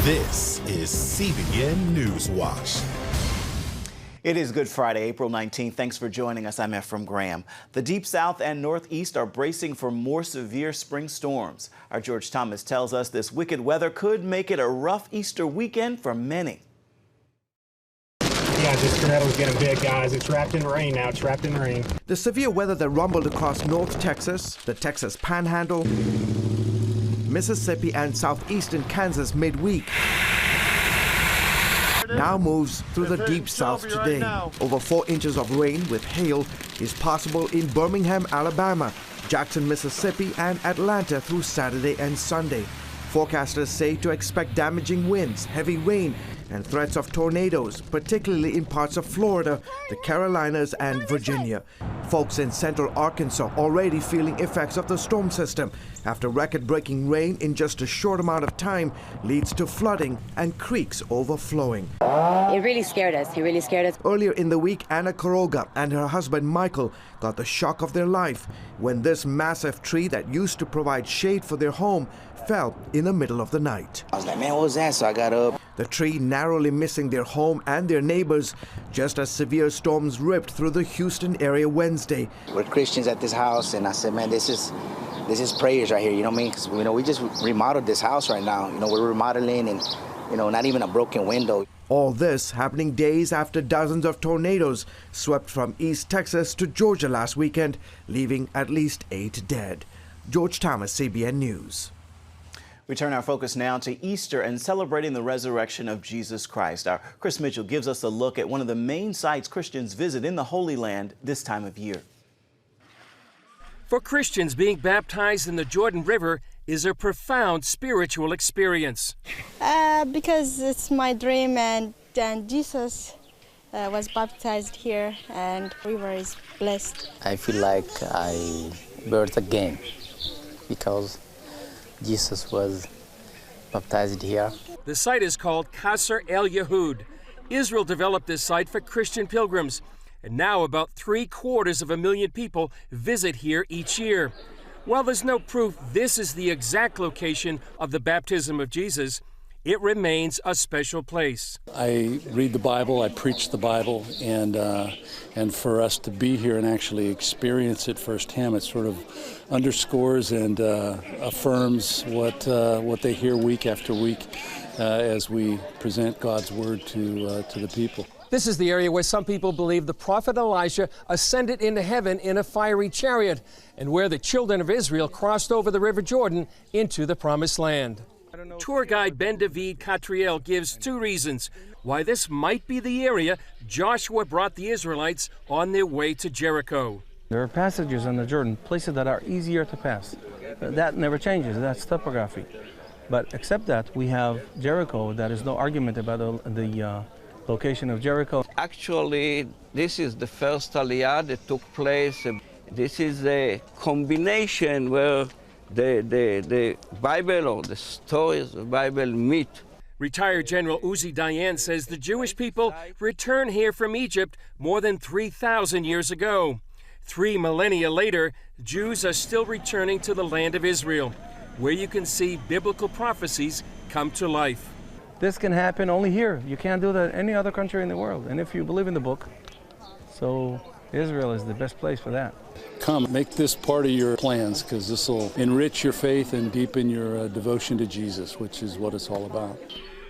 This is CBN NewsWatch. It is Good Friday, April 19th. Thanks for joining us. I'm Ephraim Graham. The Deep South and Northeast are bracing for more severe spring storms. Our George Thomas tells us this wicked weather could make it a rough Easter weekend for many. Yeah, this tornado's getting big, guys. It's wrapped in rain now. It's wrapped in rain. The severe weather that rumbled across North Texas, the Texas Panhandle, Mississippi, and southeastern Kansas midweek now moves through the Deep South today. Over 4 inches of rain with hail is possible in Birmingham, Alabama, Jackson, Mississippi, and Atlanta through Saturday and Sunday. Forecasters say to expect damaging winds, heavy rain, and threats of tornadoes, particularly in parts of Florida, the Carolinas, and Virginia. Folks in central Arkansas already feeling effects of the storm system after record-breaking rain in just a short amount of time leads to flooding and creeks overflowing. It really scared us. It really scared us. Earlier in the week, Anna Koroga and her husband Michael got the shock of their life when this massive tree that used to provide shade for their home fell in the middle of the night. I was like, man, what was that? So I got up. The tree narrowly missing their home and their neighbors just as severe storms ripped through the Houston area Wednesday. We're Christians at this house, and I said, man, this is prayers right here, you know what I mean? Because, we just remodeled this house right now. We're remodeling and, not even a broken window. All this happening days after dozens of tornadoes swept from East Texas to Georgia last weekend, leaving at least 8 dead. George Thomas, CBN News. We turn our focus now to Easter and celebrating the resurrection of Jesus Christ. Our Chris Mitchell gives us a look at one of the main sites Christians visit in the Holy Land this time of year. For Christians, being baptized in the Jordan River is a profound spiritual experience. Because it's my dream, and Jesus was baptized here, and the river is blessed. I feel like I birthed again because Jesus was baptized here. The site is called Qasr El Yehud. Israel developed this site for Christian pilgrims, and now about 750,000 people visit here each year. While there's no proof this is the exact location of the baptism of Jesus, it remains a special place. I read the Bible, I preach the Bible, and for us to be here and actually experience it firsthand, it sort of underscores and affirms what they hear week after week as we present God's word to the people. This is the area where some people believe the prophet Elijah ascended into heaven in a fiery chariot, and where the children of Israel crossed over the River Jordan into the Promised Land. Tour guide Ben David Catriel gives 2 reasons why this might be the area Joshua brought the Israelites on their way to Jericho. There are passages in the Jordan, places that are easier to pass. That never changes, that's topography. But except that, we have Jericho. There is no argument about the location of Jericho. Actually, this is the first Aliyah that took place. This is a combination where the Bible or the stories of the Bible meet. Retired General Uzi Dayan says the Jewish people returned here from Egypt more than 3,000 years ago. 3 millennia later, Jews are still returning to the land of Israel, where you can see biblical prophecies come to life. This can happen only here. You can't do that in any other country in the world. And if you believe in the book, so Israel is the best place for that. Come, make this part of your plans, because this will enrich your faith and deepen your devotion to Jesus, which is what it's all about.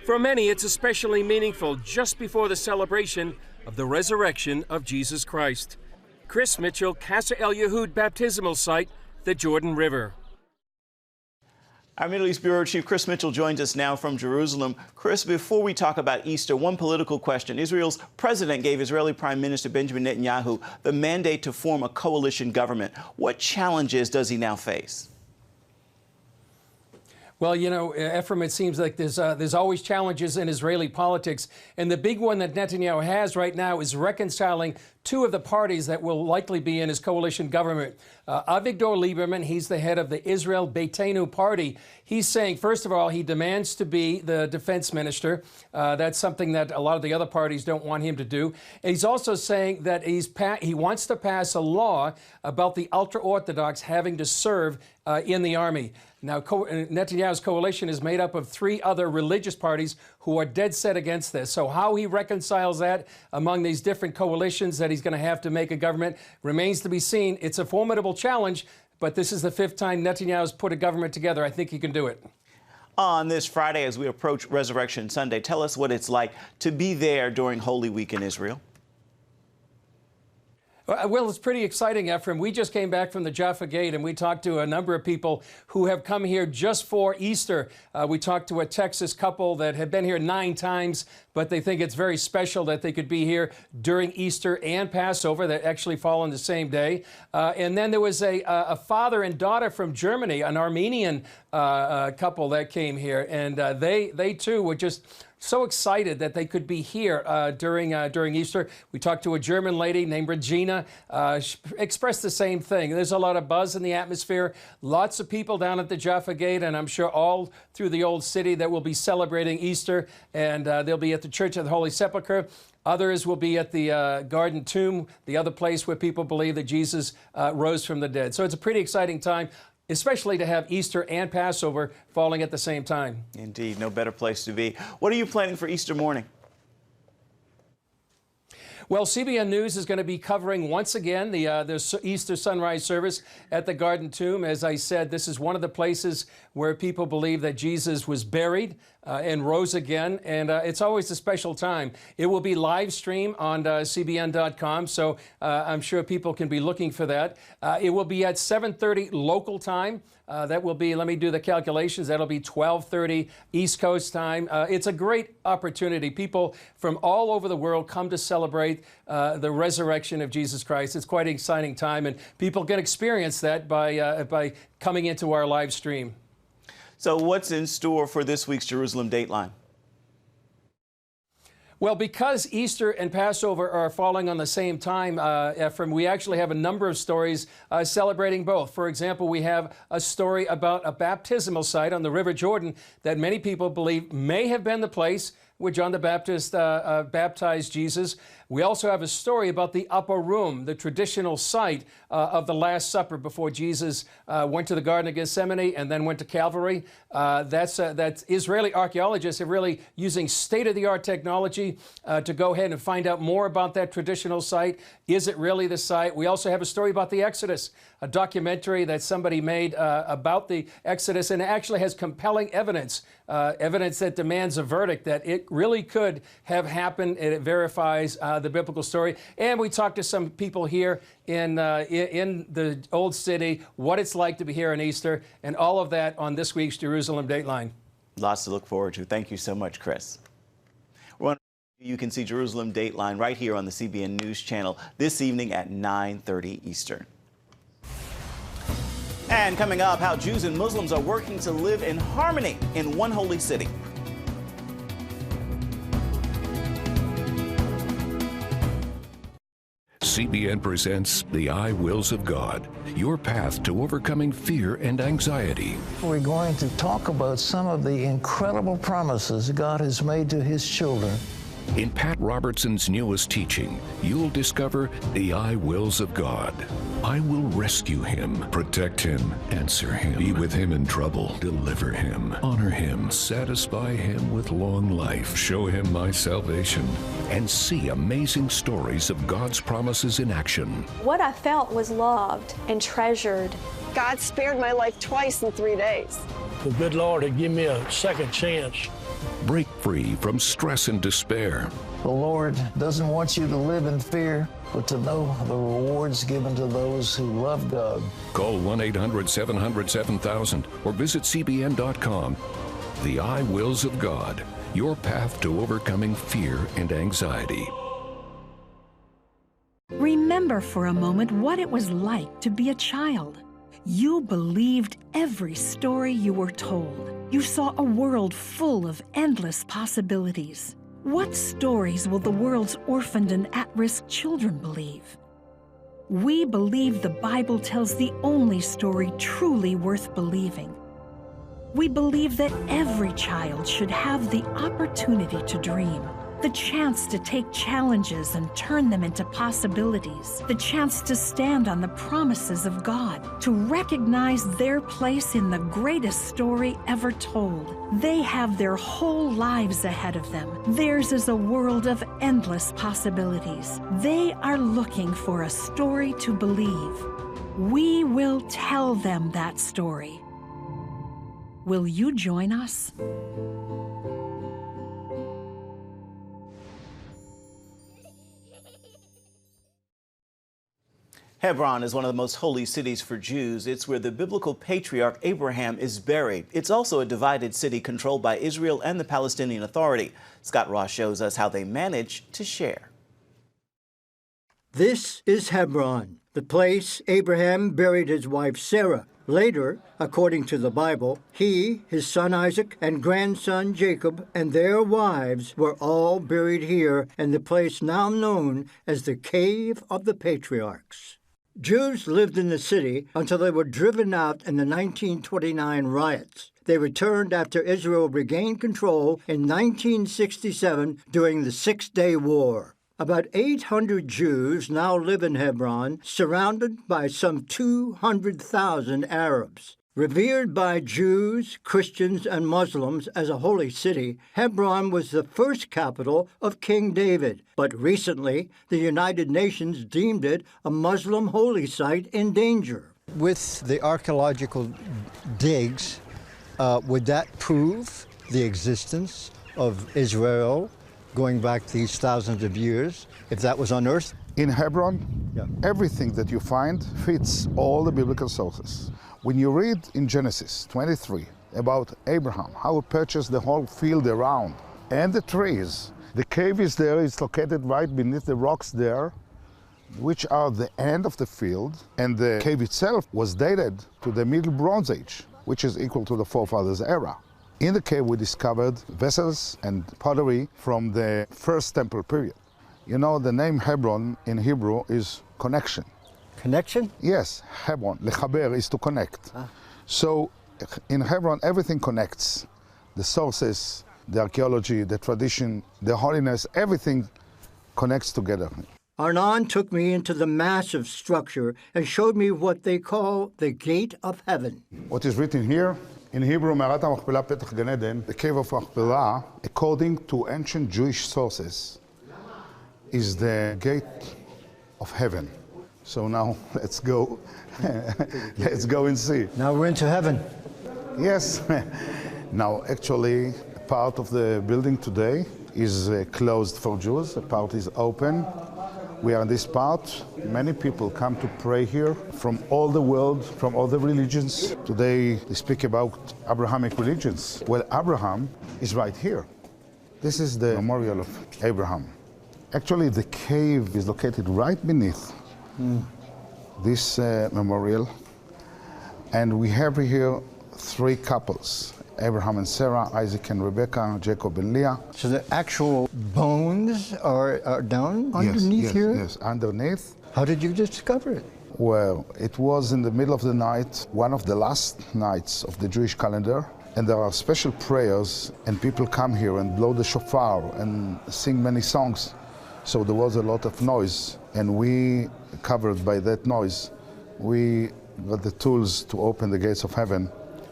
For many, it's especially meaningful just before the celebration of the resurrection of Jesus Christ. Chris Mitchell, Qasr El Yehud baptismal site, the Jordan River. Our Middle East Bureau Chief Chris Mitchell joins us now from Jerusalem. Chris, before we talk about Easter, one political question. Israel's president gave Israeli Prime Minister Benjamin Netanyahu the mandate to form a coalition government. What challenges does he now face? Well, Ephraim, it seems like there's always challenges in Israeli politics. And the big one that Netanyahu has right now is reconciling two of the parties that will likely be in his coalition government. Avigdor Lieberman, he's the head of the Israel Beitenu party. He's saying, first of all, he demands to be the defense minister. That's something that a lot of the other parties don't want him to do. And he's also saying that he wants to pass a law about the ultra-Orthodox having to serve in the army. Now, Netanyahu's coalition is made up of 3 other religious parties who are dead set against this. So how he reconciles that among these different coalitions that he's going to have to make a government remains to be seen. It's a formidable challenge, but this is the 5th time Netanyahu's put a government together. I think he can do it. On this Friday, as we approach Resurrection Sunday, tell us what it's like to be there during Holy Week in Israel. Well, it's pretty exciting, Ephraim. We just came back from the Jaffa Gate, and we talked to a number of people who have come here just for Easter. We talked to a Texas couple that had been here 9 times, but they think it's very special that they could be here during Easter and Passover that actually fall on the same day. And then there was a father and daughter from Germany, an Armenian couple that came here, and they too were just so excited that they could be here during Easter. We talked to a German lady named Regina. She expressed the same thing. There's a lot of buzz in the atmosphere, lots of people down at the Jaffa Gate, and I'm sure all through the Old City that will be celebrating Easter, and they'll be at the Church of the Holy Sepulchre. Others will be at the Garden Tomb, the other place where people believe that Jesus rose from the dead. So it's a pretty exciting time, especially to have Easter and Passover falling at the same time. Indeed, no better place to be. What are you planning for Easter morning? Well, CBN News is going to be covering once again the Easter sunrise service at the Garden Tomb. As I said, this is one of the places where people believe that Jesus was buried and rose again, and it's always a special time. It will be live streamed on CBN.com, so I'm sure people can be looking for that. It will be at 7:30 local time. That will be, let me do the calculations, that'll be 12:30 East Coast time. It's a great opportunity. People from all over the world come to celebrate the resurrection of Jesus Christ. It's quite an exciting time, and people can experience that by coming into our live stream. So what's in store for this week's Jerusalem Dateline? Well, because Easter and Passover are falling on the same time, Ephraim, we actually have a number of stories celebrating both. For example, we have a story about a baptismal site on the River Jordan that many people believe may have been the place where John the Baptist baptized Jesus. We also have a story about the upper room, the traditional site of the Last Supper before Jesus went to the Garden of Gethsemane and then went to Calvary. That's Israeli archaeologists are really using state-of-the-art technology to go ahead and find out more about that traditional site. Is it really the site? We also have a story about the Exodus, a documentary that somebody made about the Exodus, and it actually has compelling evidence, evidence that demands a verdict that it really could have happened, and it verifies the biblical story. And we talked to some people here in the Old City, what it's like to be here on Easter, and all of that on this week's Jerusalem Dateline. Lots to look forward to. Thank you so much, Chris. You can see Jerusalem Dateline right here on the CBN News Channel this evening at 9:30 Eastern. And coming up, how Jews and Muslims are working to live in harmony in one holy city. CBN presents The I Wills of God, your path to overcoming fear and anxiety. We're going to talk about some of the incredible promises God has made to His children. In Pat Robertson's newest teaching, you'll discover the I Wills of God. I will rescue him, protect him, answer him, be with him in trouble, deliver him, honor him, satisfy him with long life, show him my salvation, and see amazing stories of God's promises in action. What I felt was loved and treasured. God spared my life twice in 3 days. The good Lord had given me a second chance. Break free from stress and despair. The Lord doesn't want you to live in fear, but to know the rewards given to those who love God. Call 1-800-700-7000 or visit CBN.com. The I Wills of God, your path to overcoming fear and anxiety. Remember for a moment what it was like to be a child. You believed every story you were told. You saw a world full of endless possibilities. What stories will the world's orphaned and at-risk children believe? We believe the Bible tells the only story truly worth believing. We believe that every child should have the opportunity to dream, the chance to take challenges and turn them into possibilities, the chance to stand on the promises of God, to recognize their place in the greatest story ever told. They have their whole lives ahead of them. Theirs is a world of endless possibilities. They are looking for a story to believe. We will tell them that story. Will you join us? Hebron is one of the most holy cities for Jews. It's where the biblical patriarch Abraham is buried. It's also a divided city controlled by Israel and the Palestinian Authority. Scott Ross shows us how they manage to share. This is Hebron, the place Abraham buried his wife Sarah. Later, according to the Bible, he, his son Isaac, and grandson Jacob, and their wives were all buried here in the place now known as the Cave of the Patriarchs. Jews lived in the city until they were driven out in the 1929 riots. They returned after Israel regained control in 1967 during the Six-Day War. About 800 Jews now live in Hebron, surrounded by some 200,000 Arabs. Revered by Jews, Christians, and Muslims as a holy city, Hebron was the first capital of King David. But recently, the United Nations deemed it a Muslim holy site in danger. With the archaeological digs, would that prove the existence of Israel going back these thousands of years, if that was unearthed? In Hebron, everything that you find fits all the biblical sources. When you read in Genesis 23 about Abraham, how he purchased the whole field around, and the trees, the cave is there, it's located right beneath the rocks there, which are the end of the field, and the cave itself was dated to the Middle Bronze Age, which is equal to the forefathers' era. In the cave we discovered vessels and pottery from the First Temple period. You know, the name Hebron in Hebrew is connection. Connection? Yes, Hebron, lechaber is to connect. So in Hebron everything connects. The sources, the archaeology, the tradition, the holiness, everything connects together. Arnon took me into the massive structure and showed me what they call the Gate of Heaven. What is written here? In Hebrew, Me'arat HaMachpelah Petach Gan Eden, the Cave of Machpelah, according to ancient Jewish sources, is the gate of heaven. So now let's go. Let's go and see. Now we're into heaven. Yes. Now actually, part of the building today is closed for Jews. A part is open. We are in this part. Many people come to pray here from all the world, from all the religions. Today they speak about Abrahamic religions. Well, Abraham is right here. This is the memorial of Abraham. Actually, the cave is located right beneath this memorial. And we have here three couples, Abraham and Sarah, Isaac and Rebecca, Jacob and Leah. So the actual bones are down underneath here? Yes, underneath. How did you discover it? Well, it was in the middle of the night, one of the last nights of the Jewish calendar, and there are special prayers, and people come here and blow the shofar and sing many songs. So there was a lot of noise, and we, covered by that noise, we got the tools to open the gates of heaven,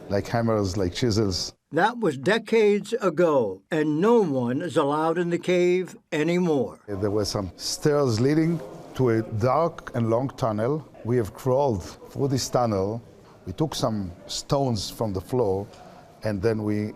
like hammers, like chisels. That was decades ago, and no one is allowed in the cave anymore. There were some stairs leading to a dark and long tunnel. We have crawled through this tunnel. We took some stones from the floor, and then we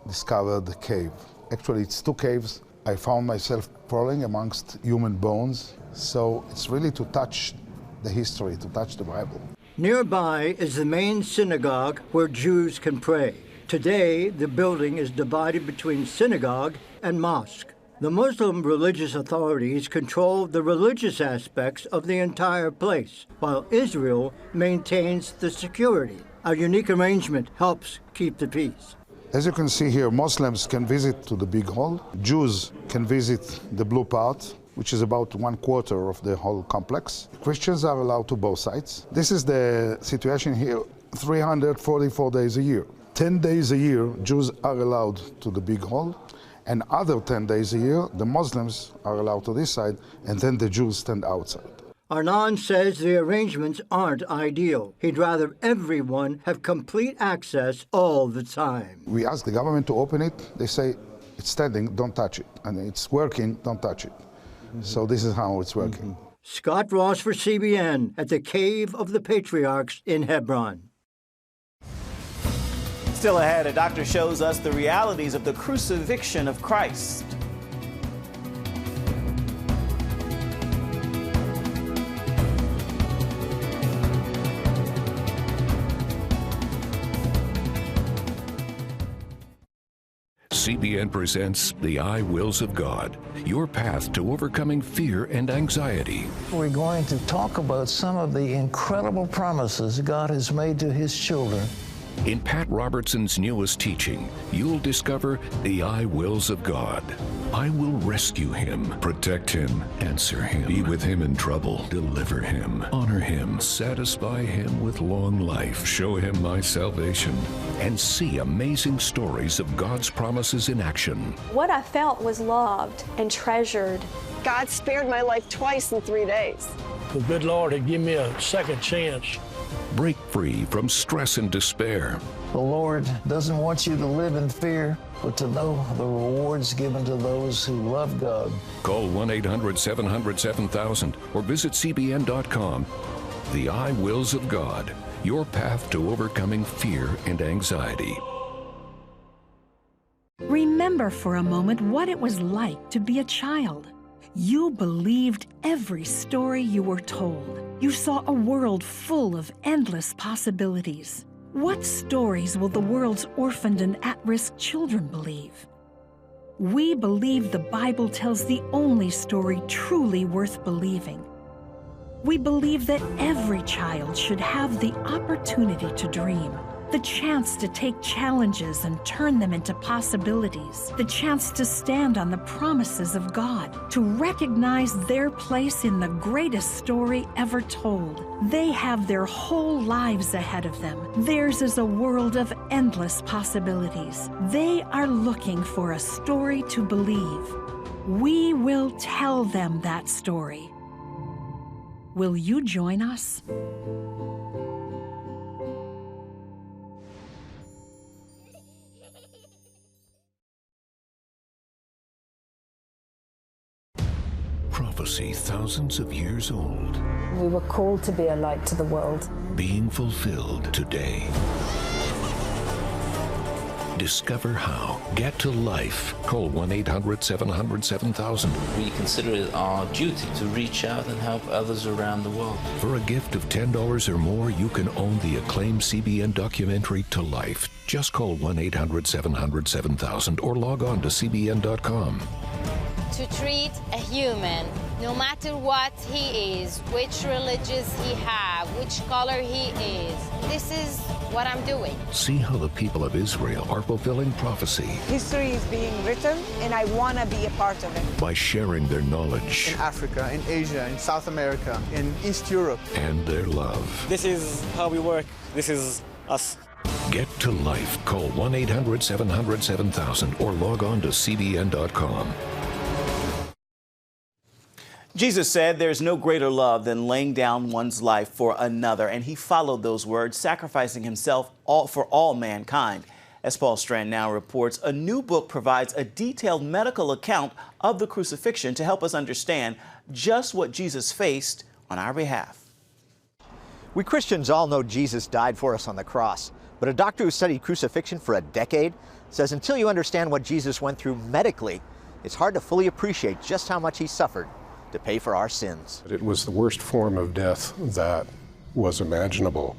discovered the cave. Actually, it's two caves. I found myself crawling amongst human bones. So it's really to touch the history, to touch the Bible. Nearby is the main synagogue where Jews can pray. Today, the building is divided between synagogue and mosque. The Muslim religious authorities control the religious aspects of the entire place, while Israel maintains the security. A unique arrangement helps keep the peace. As you can see here, Muslims can visit to the big hall. Jews can visit the blue part, which is about 1/4 of the whole complex. Christians are allowed to both sides. This is the situation here, 344 days a year. 10 days a year, Jews are allowed to the big hall, and other 10 days a year, the Muslims are allowed to this side, and then the Jews stand outside. Arnon says the arrangements aren't ideal. He'd rather everyone have complete access all the time. We ask the government to open it. They say, it's standing, don't touch it. And it's working, don't touch it. So this is how it's working. Scott Ross for CBN at the Cave of the Patriarchs in Hebron. Still ahead, a doctor shows us the realities of the crucifixion of Christ. CBN presents The I Wills of God, your path to overcoming fear and anxiety. We're going to talk about some of the incredible promises God has made to His children. In Pat Robertson's newest teaching, you'll discover the I wills of God. I will rescue him, protect him, answer him, be with him in trouble, deliver him, honor him, satisfy him with long life, show him my salvation, and see amazing stories of God's promises in action. What I felt was loved and treasured. God spared my life twice in 3 days. The good Lord had given me a second chance. Break free from stress and despair. The Lord doesn't want you to live in fear, but to know the rewards given to those who love God. Call 1-800-700-7000 or visit CBN.com. The I Wills of God, your path to overcoming fear and anxiety. Remember for a moment what it was like to be a child. You believed every story you were told. You saw a world full of endless possibilities. What stories will the world's orphaned and at-risk children believe? We believe the Bible tells the only story truly worth believing. We believe that every child should have the opportunity to dream, the chance to take challenges and turn them into possibilities, the chance to stand on the promises of God, to recognize their place in the greatest story ever told. They have their whole lives ahead of them. Theirs is a world of endless possibilities. They are looking for a story to believe. We will tell them that story. Will you join us? Prophecy thousands of years old. We were called to be a light to the world. Being fulfilled today. Discover how. Get to life. Call 1-800-700-7000. We consider it our duty to reach out and help others around the world. For a gift of $10 or more, you can own the acclaimed CBN documentary To Life. Just call 1-800-700-7000 or log on to CBN.com. To treat a human, no matter what he is, which religious he have, which color he is. This is what I'm doing. See how the people of Israel are fulfilling prophecy. History is being written, and I want to be a part of it. By sharing their knowledge. In Africa, in Asia, in South America, in East Europe. And their love. This is how we work. This is us. Get to life. Call 1-800-700-7000 or log on to CBN.com. Jesus said there's no greater love than laying down one's life for another, and he followed those words, sacrificing himself for all mankind. As Paul Strand now reports, a new book provides a detailed medical account of the crucifixion to help us understand just what Jesus faced on our behalf. We Christians all know Jesus died for us on the cross, but a doctor who studied crucifixion for a decade says until you understand what Jesus went through medically, it's hard to fully appreciate just how much he suffered to pay for our sins. It was the worst form of death that was imaginable.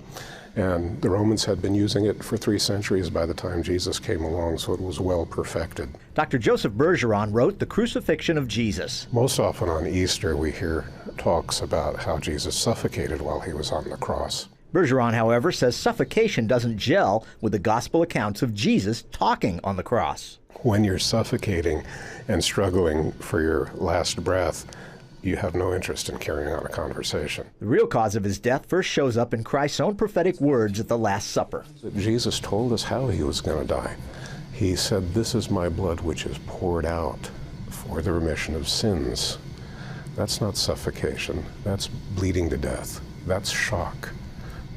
And the Romans had been using it for 3 centuries by the time Jesus came along, so it was well perfected. Dr. Joseph Bergeron wrote The Crucifixion of Jesus. Most often on Easter we hear talks about how Jesus suffocated while he was on the cross. Bergeron, however, says suffocation doesn't gel with the gospel accounts of Jesus talking on the cross. When you're suffocating and struggling for your last breath, you have no interest in carrying on a conversation. The real cause of his death first shows up in Christ's own prophetic words at the Last Supper. Jesus told us how he was going to die. He said, "This is my blood which is poured out for the remission of sins." That's not suffocation. That's bleeding to death. That's shock.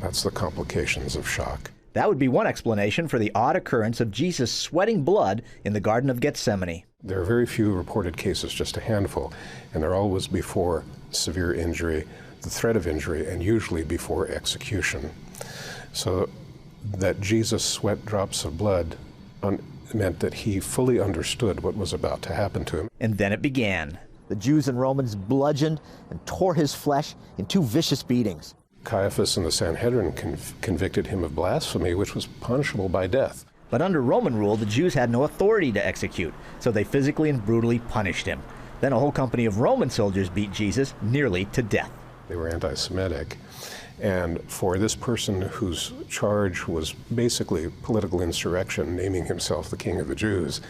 That's the complications of shock. That would be one explanation for the odd occurrence of Jesus sweating blood in the Garden of Gethsemane. There are very few reported cases, just a handful, and they're always before severe injury, the threat of injury, and usually before execution. So that Jesus sweat drops of blood meant that he fully understood what was about to happen to him. And then it began. The Jews and Romans bludgeoned and tore his flesh in 2 vicious beatings. Caiaphas and the Sanhedrin convicted him of blasphemy, which was punishable by death. But under Roman rule, the Jews had no authority to execute, so they physically and brutally punished him. Then a whole company of Roman soldiers beat Jesus nearly to death. They were anti-Semitic, and for this person whose charge was basically political insurrection, naming himself the King of the Jews,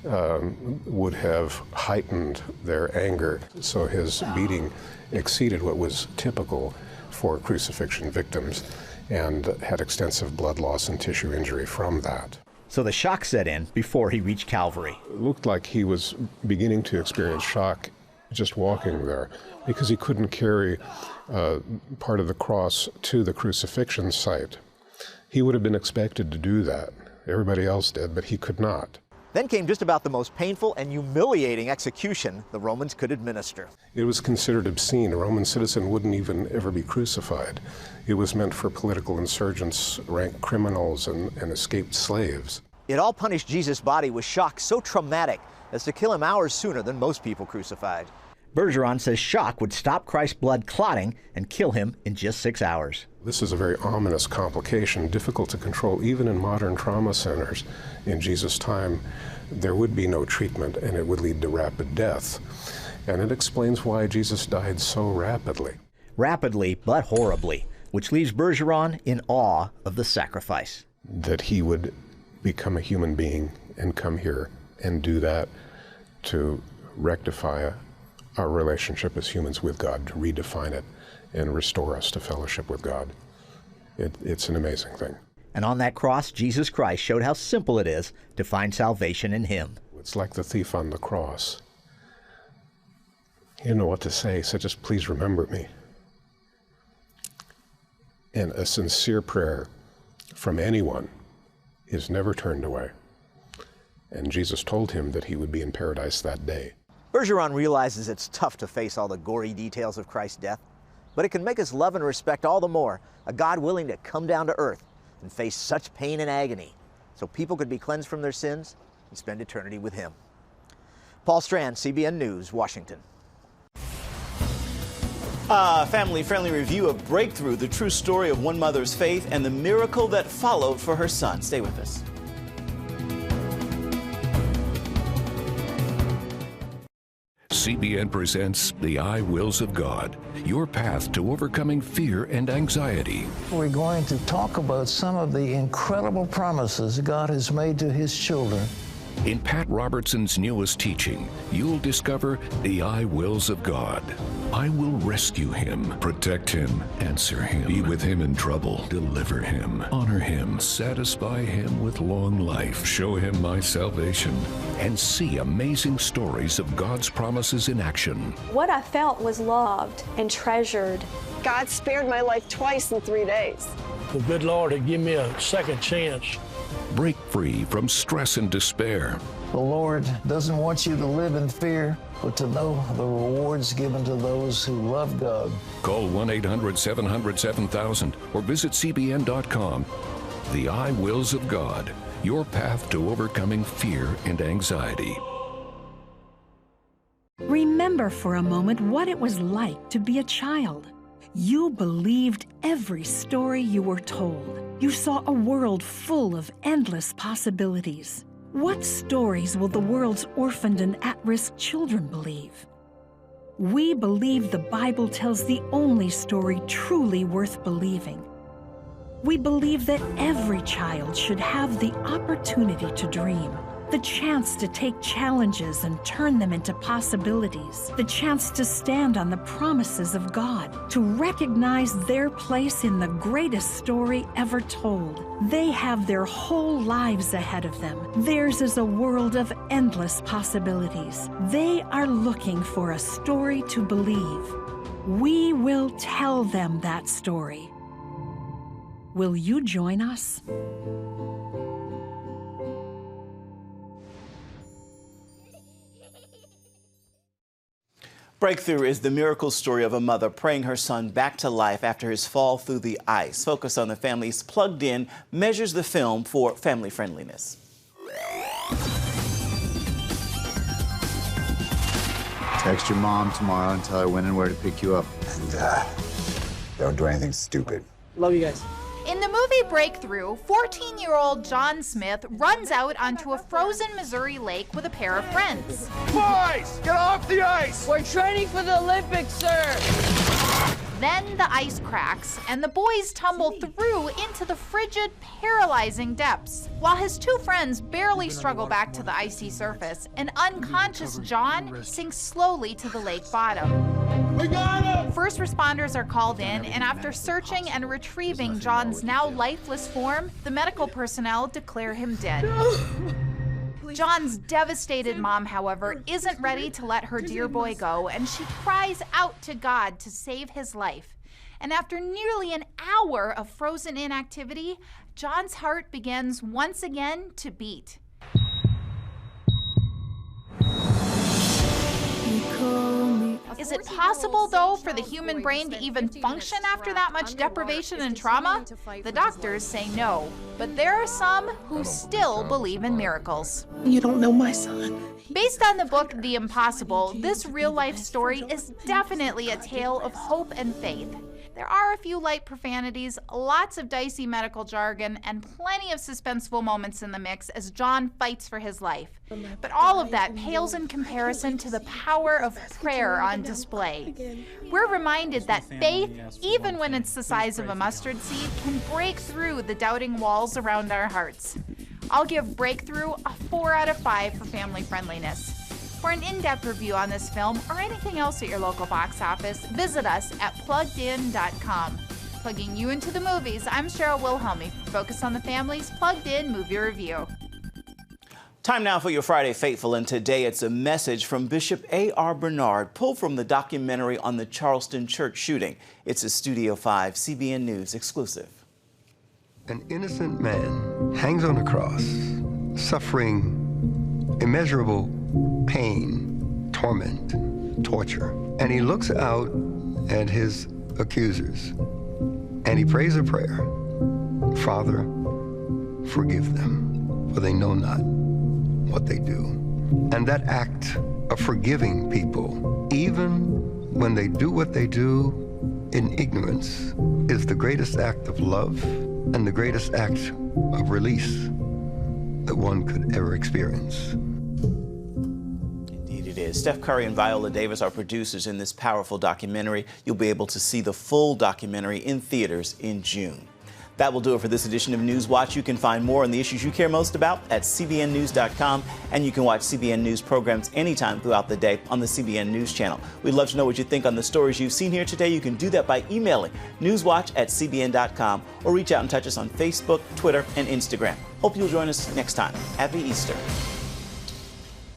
would have heightened their anger. So his beating exceeded what was typical for crucifixion victims and had extensive blood loss and tissue injury from that. So the shock set in before he reached Calvary. It looked like he was beginning to experience shock just walking there because he couldn't carry part of the cross to the crucifixion site. He would have been expected to do that. Everybody else did, but he could not. Then came just about the most painful and humiliating execution the Romans could administer. It was considered obscene. A Roman citizen wouldn't even ever be crucified. It was meant for political insurgents, rank criminals, and escaped slaves. It all punished Jesus' body with shock so traumatic as to kill him hours sooner than most people crucified. Bergeron says shock would stop Christ's blood clotting and kill him in just 6 hours. This is a very ominous complication, difficult to control even in modern trauma centers. In Jesus' time, there would be no treatment and it would lead to rapid death. And it explains why Jesus died so rapidly. Rapidly, but horribly, which leaves Bergeron in awe of the sacrifice. That he would become a human being and come here and do that to rectify our relationship as humans with God, to redefine it and restore us to fellowship with God. It's an amazing thing. And on that cross, Jesus Christ showed how simple it is to find salvation in him. It's like the thief on the cross. He didn't know what to say, he said, "Just please remember me." And a sincere prayer from anyone is never turned away. And Jesus told him that he would be in paradise that day. Bergeron realizes it's tough to face all the gory details of Christ's death, but it can make us love and respect all the more a God willing to come down to earth and face such pain and agony so people could be cleansed from their sins and spend eternity with him. Paul Strand, CBN News, Washington. Family-friendly review of Breakthrough, the true story of one mother's faith and the miracle that followed for her son. Stay with us. CBN presents The I Wills of God, your path to overcoming fear and anxiety. We're going to talk about some of the incredible promises God has made to his children. In Pat Robertson's newest teaching, you'll discover the I Wills of God. I will rescue him, protect him, answer him, be with him in trouble, deliver him, honor him, satisfy him with long life, show him my salvation, and see amazing stories of God's promises in action. What I felt was loved and treasured. God spared my life twice in 3 days. The good Lord had given me a second chance. Break free from stress and despair. The Lord doesn't want you to live in fear, but to know the rewards given to those who love God. Call 1-800-700-7000 or visit CBN.com. The I Wills of God, your path to overcoming fear and anxiety. Remember for a moment what it was like to be a child. You believed every story you were told. You saw a world full of endless possibilities. What stories will the world's orphaned and at-risk children believe? We believe the Bible tells the only story truly worth believing. We believe that every child should have the opportunity to dream, the chance to take challenges and turn them into possibilities, the chance to stand on the promises of God, to recognize their place in the greatest story ever told. They have their whole lives ahead of them. Theirs is a world of endless possibilities. They are looking for a story to believe. We will tell them that story. Will you join us? Breakthrough is the miracle story of a mother praying her son back to life after his fall through the ice. Focus on the Family's Plugged In measures the film for family friendliness. Text your mom tomorrow and tell her when and where to pick you up. And don't do anything stupid. Love you guys. In the movie Breakthrough, 14-year-old John Smith runs out onto a frozen Missouri lake with a pair of friends. Boys, get off the ice! We're training for the Olympics, sir! Then the ice cracks, and the boys tumble through into the frigid, paralyzing depths. While his two friends barely struggle back to the icy surface, an unconscious John sinks slowly to the lake bottom. We got him! First responders are called in, and after searching and retrieving John's now lifeless form, the medical personnel declare him dead. John's devastated mom, however, isn't ready to let her dear boy go, and she cries out to God to save his life. And after nearly an hour of frozen inactivity, John's heart begins once again to beat. Is it possible, though, for the human brain to even function after that much deprivation and trauma? The doctors say no, but there are some who still believe in miracles. You don't know my son. Based on the book The Impossible, this real-life story is definitely a tale of hope and faith. There are a few light profanities, lots of dicey medical jargon, and plenty of suspenseful moments in the mix as John fights for his life. But all of that pales in comparison to the power of prayer on display. We're reminded that faith, even when it's the size of a mustard seed, can break through the doubting walls around our hearts. I'll give Breakthrough a 4 out of 5 for family friendliness. For an in-depth review on this film or anything else at your local box office, visit us at PluggedIn.com. Plugging you into the movies, I'm Cheryl Wilhelmy for Focus on the Family's Plugged In Movie Review. Time now for your Friday Faithful, and today it's a message from Bishop A.R. Bernard, pulled from the documentary on the Charleston church shooting. It's a Studio 5 CBN News exclusive. An innocent man hangs on a cross, suffering immeasurable pain, torment, torture. And he looks out at his accusers and he prays a prayer. Father, forgive them, for they know not what they do. And that act of forgiving people, even when they do what they do in ignorance, is the greatest act of love and the greatest act of release that one could ever experience. It is. Steph Curry and Viola Davis are producers in this powerful documentary. You'll be able to see the full documentary in theaters in June. That will do it for this edition of NewsWatch. You can find more on the issues you care most about at cbnnews.com, and you can watch CBN News programs anytime throughout the day on the CBN News channel. We'd love to know what you think on the stories you've seen here today. You can do that by emailing newswatch@cbn.com or reach out and touch us on Facebook, Twitter, and Instagram. Hope you'll join us next time. Happy Easter.